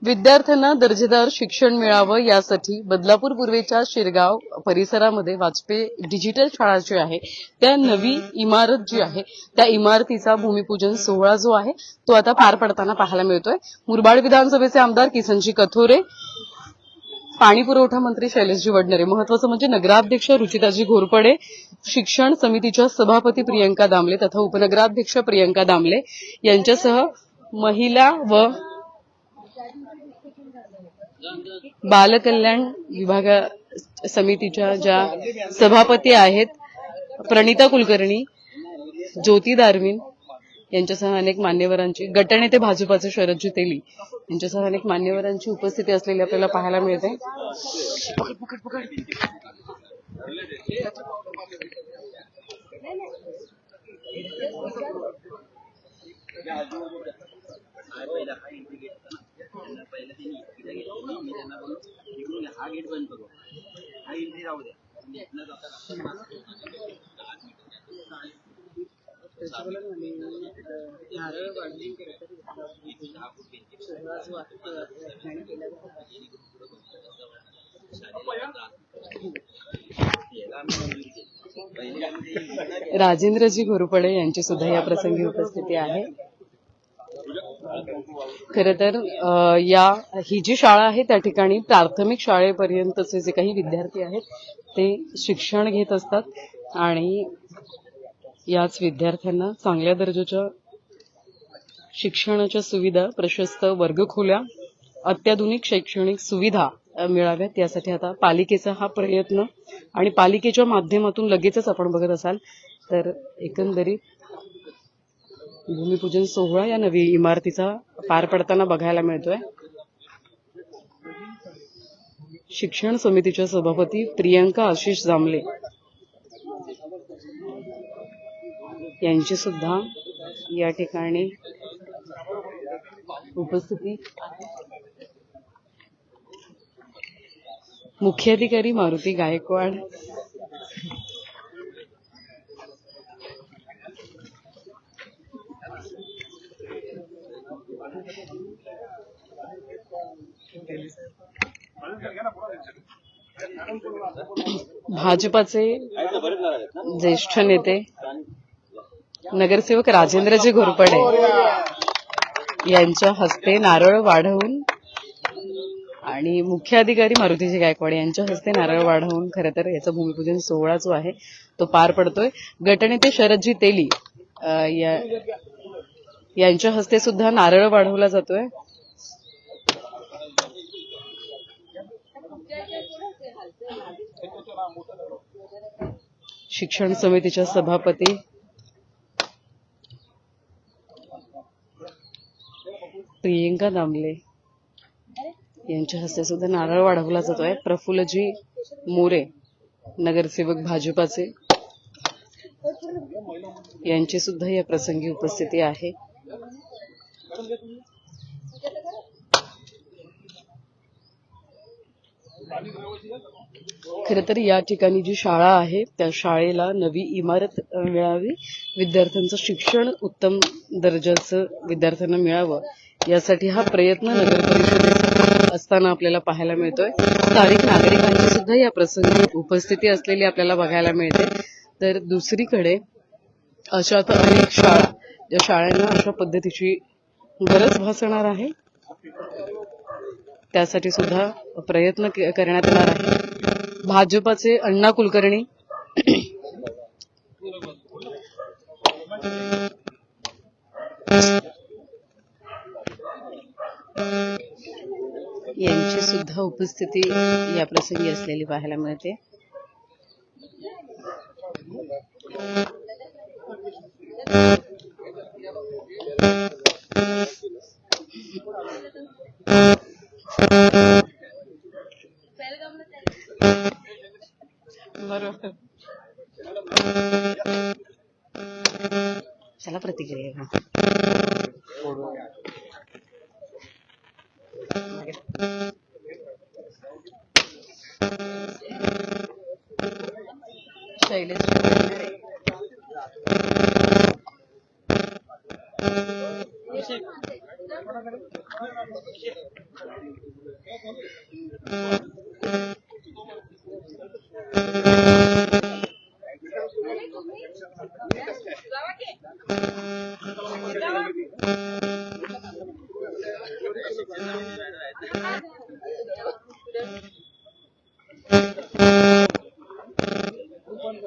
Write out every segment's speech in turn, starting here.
विद्यार्थ्यांना दर्जेदार शिक्षण मिळावं यासाठी बदलापूर पूर्वेच्या शिरगाव परिसरामध्ये वाजपेयी डिजिटल शाळा जी आहे त्या नवी इमारत जी आहे त्या इमारतीचा भूमिपूजन सोहळा जो आहे तो आता पार पडताना पाहायला मिळतोय। मुरबाड विधानसभेचे आमदार किसनजी कथोरे, पाणी पुरवठा मंत्री शैलेशजी वडनेरे, महत्वाचं म्हणजे नगराध्यक्ष रुचिताजी घोरपडे, शिक्षण समितीच्या सभापती प्रियंका दामले तथा उपनगराध्यक्ष प्रियंका दामले यांच्यासह महिला व बालकल्याण विभाग समितीच्या ज्या सभापती आहेत प्रणिता कुलकर्णी, ज्योती दारविन यांच्यासह अनेक मान्यवरांची, गटनेते भाजपाचे शरदजी तेली यांच्यासह अनेक मान्यवरांची उपस्थिती असलेली आपल्याला पाहायला मिळते। राजेंद्रजी घोरपडे यांची सुद्धा या प्रसंगी उपस्थिती आहे। खरं तर ही जी शाळा आहे त्या ठिकाणी प्राथमिक शाळेपर्यंतचे जे काही विद्यार्थी आहेत ते शिक्षण घेत असतात आणि याच विद्यार्थ्यांना चांगल्या दर्जाच्या शिक्षणाच्या सुविधा, प्रशस्त वर्गखोल्या, अत्याधुनिक शैक्षणिक सुविधा मिळाव्यात यासाठी आता पालिकेचा हा प्रयत्न आणि पालिकेच्या माध्यमातून लगेचच आपण बघत असाल तर एकंदरीत भूमिपूजन सोहळा या नवी इमारतीचा पार पडताना बघायला मिळतोय। शिक्षण समितीच्या सभापती प्रियंका आशिष दामले यांची सुद्धा या ठिकाणी उपस्थिती। मुख्याधिकारी मारुती गायकवाड, भाजपाचे ज्येष्ठ नेते नगरसेवक राजेंद्रजी घोरपडे यांच्या हस्ते नारळ वाढवून आणि मुख्याधिकारी मारुतीजी गायकवाड यांच्या हस्ते नारळ वाढवून खरं तर याचा भूमिपूजन सोहळा जो आहे तो पार पडतोय। गटनेते शरदजी तेली यांच्या हस्ते सुद्धा नारळ वाढवला जातोय। शिक्षण समितीच्या सभापती प्रियंका दामले यांच्या हस्ते सुद्धा नारळ वाढवला जातोय। प्रफुल्लजी मोरे नगरसेवक भाजपाचे यांची सुद्धा या प्रसंगी उपस्थिती आहे। खरं तर या ठिकाणी जी शाळा आहे त्या शाळेला नवी इमारत मिळावी, विद्यार्थ्यांचं शिक्षण उत्तम दर्जाचं विद्यार्थ्यांना मिळावं यासाठी हा प्रयत्न नगर परिषदेचा असताना आपल्याला पाहायला मिळतोय। स्थानिक नागरिकांची सुद्धा या प्रसंगी उपस्थिती असलेली आपल्याला बघायला मिळते। तर दुसरीकडे अशा अनेक शाळा या शाळांना अशा पद्धतीची गरज भासणार आहे, त्यासाठी सुद्धा प्रयत्न करण्यात येणार आहे। भाजपाचे अण्णा कुलकर्णी यांची सुद्धा उपस्थिती या प्रसंगी असलेली पाहायला मिळते। बरोबर, चला प्रतिक्रिया शैलेश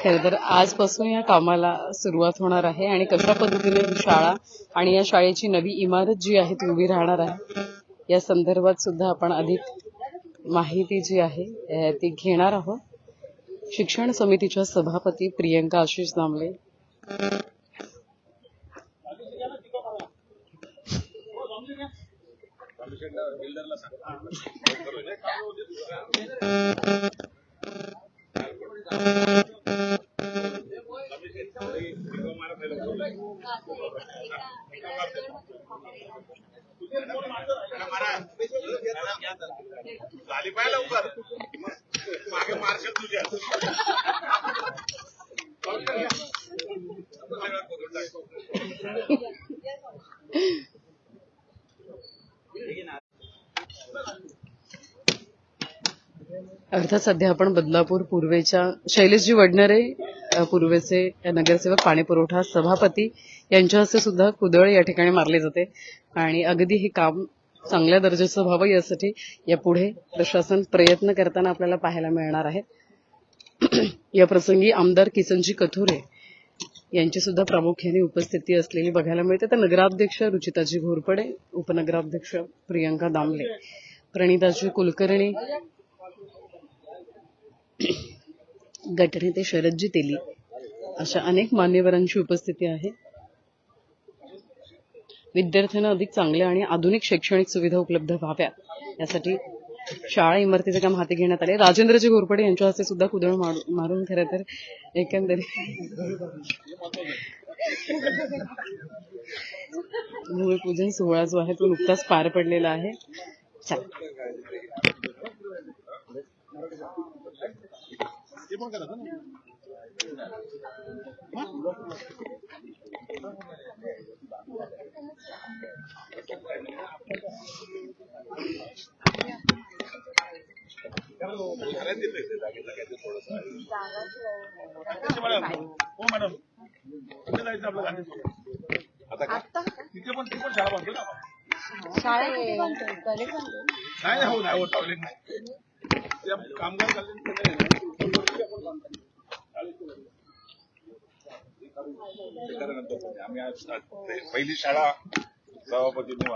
खरं तर आजपासून या कामाला सुरुवात होणार आहे आणि कशा पद्धतीने ही शाळा आणि या शाळेची नवी इमारत जी आहे ती उभी राहणार आहे या संदर्भात सुद्धा आपण अधिक माहिती जी आहे ती घेणार आहोत. शिक्षण समितीच्या सभापती प्रियंका आशिष दामले. अर्थात सध्या आपण बदलापूर पूर्वेच्या शैलेशजी वडनेरे पूर्वेचे नगरसेवक पाणीपुरवठा सभापती यांच्या हस्ते सुद्धा कुदळ या ठिकाणी मारले जाते आणि अगदी हे काम चांगल्या दर्जाचं व्हावं यासाठी यापुढे प्रशासन प्रयत्न करताना आपल्याला पाहायला मिळणार आहे. या प्रसंगी आमदार किसनजी कथोरे यांची सुद्धा प्रामुख्याने उपस्थिती असलेली बघायला मिळते. तर नगराध्यक्ष रुचिताजी घोरपडे, उपनगराध्यक्ष प्रियंका दामले, प्रणिताजी कुलकर्णी, गटनेते शरदजी तेली अशा अनेक मान्यवरांची उपस्थिती आहे. विद्यार्थ्यांना अधिक चांगल्या आणि आधुनिक शैक्षणिक सुविधा उपलब्ध व्हाव्यात यासाठी शाळा इमारतीचे काम हाती घेण्यात आले. राजेंद्रजी घोरपडे यांच्या हस्ते सुद्धा कुदळ मारून खरं तर एकंदरीत भूमिपूजन सोहळा जो आहे तो नुकताच पार पडलेला आहे. पहिली शाळा सभापतींनी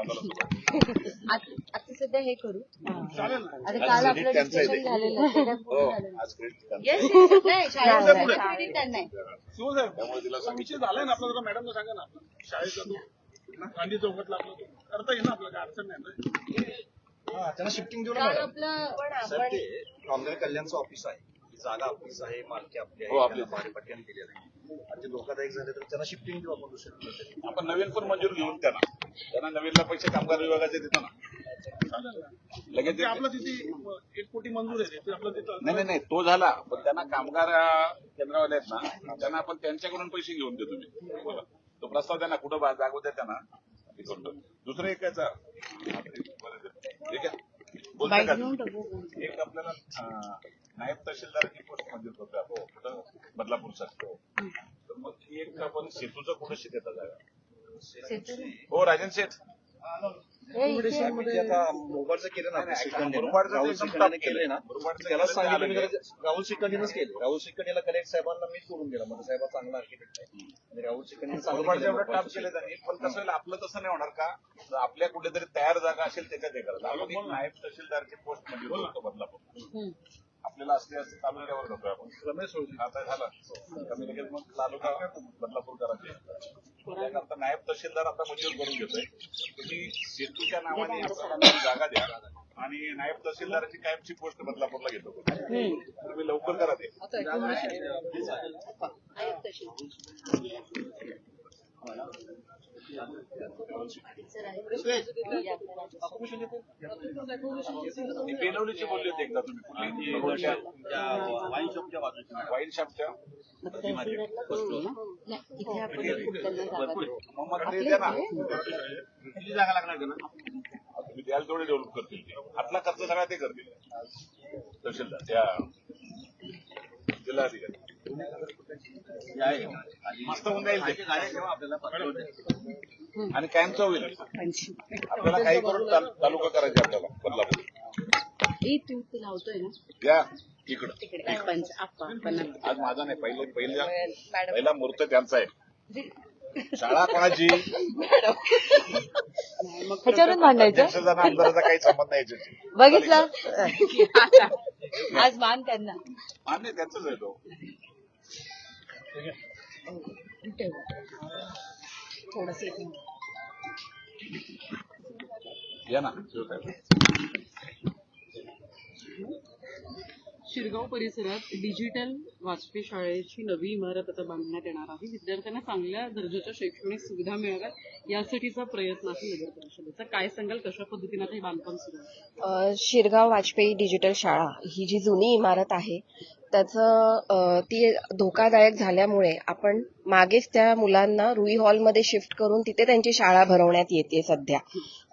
आता सध्या हे करू आता काल आपलं डिस्कशन झालेलं त्यामुळे तिला विषय झालाय ना आपला जरा मॅडमला सांगा ना शाळेचा गांधी चौकातला आपलं करता येईल ना आपल्याला काय अडचण नाही ना. त्यांना शिफ्टिंग देऊ काल आपलं सर ते कामगार कल्याणचं ऑफिस आहे, जागा आपलीच आहे, मालकी आपली हो, आपली. आहे, पट्ट्याने केलेलं आहे आणि ते धोकादायक झाले तर त्यांना शिफ्टिंग देऊ आपण दुसऱ्या. आपण नवीन पण मंजूर घेऊन त्यांना नवीनला पैसे कामगार विभागाचे देतो ना लगेच ते आपलं तिथे 1 कोटी मंजूर आहे ते आपलं तिथं नाही तो झाला, पण त्यांना कामगार केंद्रावाले आहेत ना त्यांना आपण त्यांच्याकडून पैसे घेऊन देतो. मी बोला तो प्रस्ताव त्यांना कुठं जागवू द्या त्यांना हे करतो. दुसरं एक याचा ठीक आहे बोलतोय का? एक आपल्याला नायब तहसीलदाराची पोस्ट मंजूर करतोय आपण कुठं बदलापूरसाठी. तर मग ती एक आपण सेतूचं कुठं शिकता जागा. हो राजन शेठ आता मोबाईलचं केलं ना आपण शिकंडीनं. मुरबाडचं राहुल एकदम शिकंडीने top केलंय ना मुरबाडचं त्याला केलं सांगितलं मी झालं. जरा राहुल शिकंडीनंच केलं. राहुल शिकंडीला कलेक्ट साहेबांना मी सोडून दिला म्हणजे साहेब चांगला आर्किटेक्ट आहे आणि राहुल शिकंडीने मुरबाडचं एवढं टाप चांगलं केलं त्यांनी. पण कसं होईल आपलं तसं नाही होणार का जर आपल्या कुठेतरी तयार जागा असेल त्याच्यात हे करायचं. आपण एक नायब तहसीलदारची पोस्ट मंजूर करतो बदलापूर. आपल्याला असले असं तालुक्यावर जातोय आपण रमेश आता झालं कमी लगेच मग तालुका बदलापूर करायचे. त्यानंतर नायब तहसीलदार आता मंजूर करून घेतोय. तुम्ही सेतूच्या नावाने आपल्याला जागा द्या आणि नायब तहसीलदाराची कायमची पोस्ट बदलापूरला घेतो. तुम्ही लवकर करा ते. बेनवलीची बोलली होती एकदा तुम्ही कुठली वाईन शॉपच्या बाजूची वाईन शॉपच्या मग ते द्या ना किती जागा लागणार त्यांना. द्याल तेवढे डेव्हलप करतील ते. आतला खर्च सगळा ते करतील तहसीलदार त्या जिल्हाधिकारी मस्त होऊन जाईल ते. आणि कायमचं होईल आपल्याला काही करून तालुका करायचे आपल्याला बदलापूर तू लावतोय ना या इकडं तिकडे पण आज माझा नाही पहिला मुहूर्त त्यांचा आहे. शाळा कोणाची ह्याच्यावरून भांडायचं अध्यक्षाचा आमदाराचा काही संबंध नाही याच्याशी. बघितलं आज मान त्यांना मान्य त्यांचाच आहे तो. थोडस या ना शिरगाव परिसरात डिजिटल वाजपेयी शाळेची नवी इमारत आता बांधण्यात येणार आहे. विद्यार्थ्यांना चांगल्या दर्जाच्या शैक्षणिक सुविधा मिळाव्यात यासाठीचा प्रयत्न आहे नगर परिषदेचा. काय सांगाल, कशा पद्धतीने हे बांधकाम सुरू आहे? शिरगाव वाजपेयी डिजिटल शाळा ही जी जुनी इमारत आहे त्याचं ती धोकादायक झाल्यामुळे आपण मागेच त्या मुलांना रुई हॉलमध्ये शिफ्ट करून तिथे त्यांची शाळा भरवण्यात येते सध्या.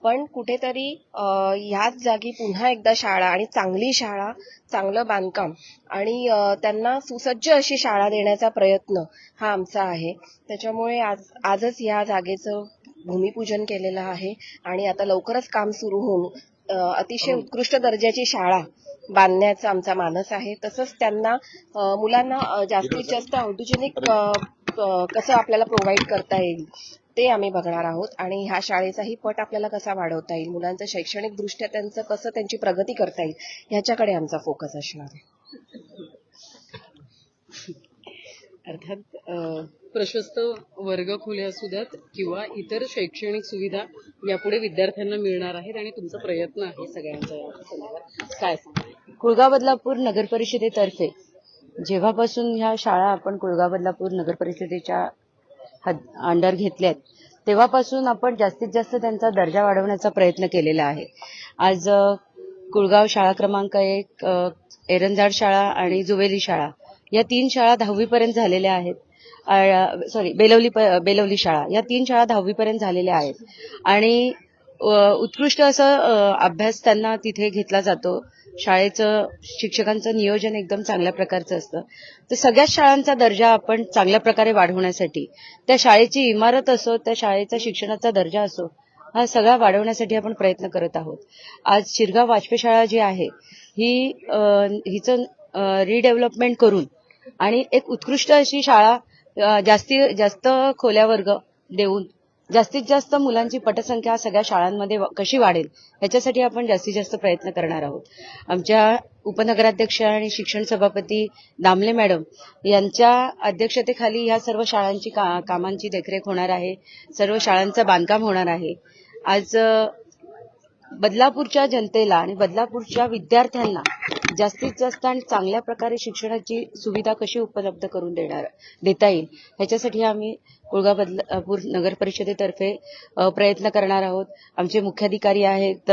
पण कुठेतरी ह्याच जागी पुन्हा एकदा शाळा आणि चांगली शाळा, चांगलं बांधकाम आणि त्यांना सुसज्ज अशी शाळा देण्याचा प्रयत्न हा आमचा आहे. त्याच्यामुळे आजच या जागेचं भूमिपूजन केलेलं आहे आणि आता लवकरच काम सुरू होऊन अतिशय उत्कृष्ट दर्जाची शाळा बांधण्याचा आमचा मानस आहे. तसंच त्यांना मुलांना जास्तीत जास्त औद्योगिक कसं आपल्याला प्रोव्हाइड करता येईल ते आम्ही बघणार आहोत आणि ह्या शाळेचाही पट आपल्याला कसा वाढवता येईल, मुलांचं शैक्षणिक दृष्ट्या त्यांचं कसं त्यांची प्रगती करता येईल ह्याच्याकडे आमचा फोकस असणार आहे. अर्थात प्रशस्त वर्गखोल्या असू द्यात किंवा इतर शैक्षणिक सुविधा यापुढे विद्यार्थ्यांना मिळणार आहेत आणि तुमचा प्रयत्न आहे सगळ्यांचा या संदर्भात. काय सांगा? कुळगाव बदलापूर नगर परिषदेतर्फे जेव्हापासून ह्या शाळा आपण कुळगाव बदलापूर नगर परिषदेच्या अंडर घेतल्यात तेव्हापासून आपण जास्तीत जास्त त्यांचा दर्जा वाढवण्याचा प्रयत्न केलेला आहे. आज कुळगाव शाळा क्रमांक 1, एरंजाड शाळा आणि जुवेली शाळा या 3 शाळा 10वी पर्यंत झालेल्या आहेत. बेलवली शाळा या 3 शाळा 10वी पर्यंत झालेल्या आहेत आणि उत्कृष्ट असं अभ्यास त्यांना तिथे घेतला जातो. शाळेचं शिक्षकांचं नियोजन एकदम चांगल्या प्रकारचं असतं. तर सगळ्याच शाळांचा दर्जा आपण चांगल्या प्रकारे वाढवण्यासाठी, त्या शाळेची इमारत असो, त्या शाळेचा शिक्षणाचा दर्जा असो, हा सगळा वाढवण्यासाठी आपण प्रयत्न करत आहोत. आज शिरगाव वाजपेयी शाळा जी आहे हिचं रिडेव्हलपमेंट करून आणि एक उत्कृष्ट अशी शाळा जास्तीत जास्त खोल्या वर्ग देऊन जास्तीत जास्त मुलांची पटसंख्या सगळ्या शाळांमध्ये कशी वाढेल याच्यासाठी आपण जास्तीत जास्त प्रयत्न करणार आहोत. आमच्या उपनगराध्यक्ष आणि शिक्षण सभापती दामले मॅडम यांच्या अध्यक्षतेखाली ह्या सर्व शाळांची कामांची देखरेख होणार आहे. सर्व शाळांचं बांधकाम होणार आहे. आज बदलापूरच्या जनतेला आणि बदलापूरच्या विद्यार्थ्यांना जास्तीत जास्त आणि चांगल्या प्रकारे शिक्षणाची सुविधा कशी उपलब्ध करून देता येईल ह्याच्यासाठी आम्ही कुळगाव बदलापूर नगर परिषदेतर्फे प्रयत्न करणार आहोत. आमचे मुख्याधिकारी आहेत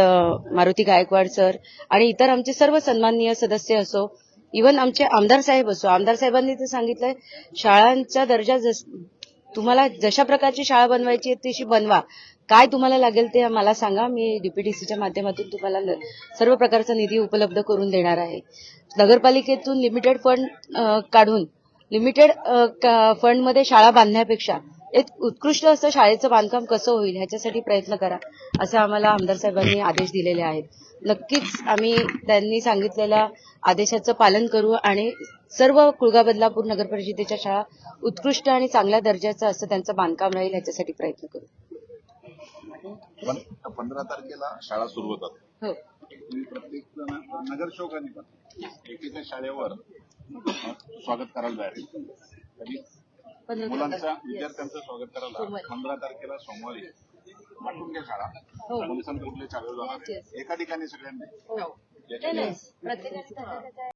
मारुती गायकवाड सर आणि इतर आमचे सर्व सन्माननीय सदस्य असो, इव्हन आमचे आमदार साहेब असो. आमदार साहेबांनी ते सांगितलंय शाळांचा दर्जा तुम्हाला जशा प्रकारची शाळा बनवायची आहे तशी बनवा, काय तुम्हाला लागेल ते मला सांगा, मी डीपीटीसीच्या माध्यमातून तुम्हाला सर्व प्रकारचा निधी उपलब्ध करून देणार आहे. नगरपालिकेतून लिमिटेड फंड काढून लिमिटेड फंडमध्ये शाळा बांधण्यापेक्षा एक उत्कृष्ट असं शाळेचं बांधकाम कसं होईल ह्याच्यासाठी प्रयत्न करा असं आम्हाला आमदार साहेबांनी आदेश दिलेले आहेत. नक्कीच आम्ही त्यांनी सांगितलेल्या आदेशाचं पालन करू आणि सर्व कुळगाव बदलापूर नगर परिषदेच्या शाळा उत्कृष्ट आणि चांगल्या दर्जाचं असं त्यांचं बांधकाम राहील ह्याच्यासाठी प्रयत्न करू. 15 तारखेला शाळा सुरू होतात. हो, तुम्ही प्रत्येक नगरसेवकांनी पण एकेका शाळेवर स्वागत करायला जाईल. कधी मुलांच्या विद्यार्थ्यांचं स्वागत करायला 15 तारखेला सोमवारी पाठवून घ्या शाळा. पोलिसांकडे कुठले चालू जाणार एका ठिकाणी सगळ्यांनी प्रत्येक